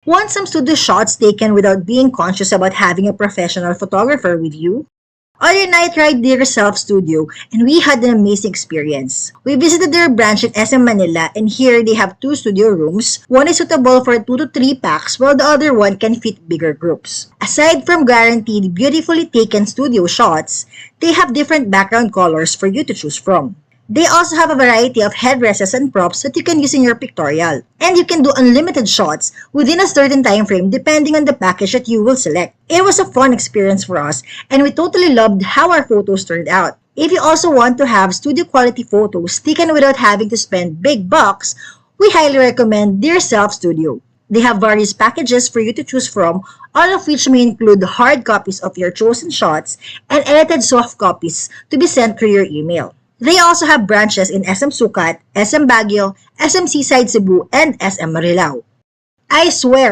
Want some studio shots taken without being conscious about having a professional photographer with you? Other night tried Dear Self Studio and we had an amazing experience. We visited their branch in SM Manila and here they have two studio rooms. One is suitable for 2 to 3 packs while the other one can fit bigger groups. Aside from guaranteed beautifully taken studio shots, they have different background colors for you to choose from. They also have a variety of headdresses and props that you can use in your pictorial. And you can do unlimited shots within a certain time frame depending on the package that you will select. It was a fun experience for us and we totally loved how our photos turned out. If you also want to have studio quality photos taken without having to spend big bucks, we highly recommend Dear Self Studio. They have various packages for you to choose from, all of which may include hard copies of your chosen shots and edited soft copies to be sent through your email. They also have branches in SM Sukat, SM Baguio, SM Seaside Cebu, and SM Marilao. I swear,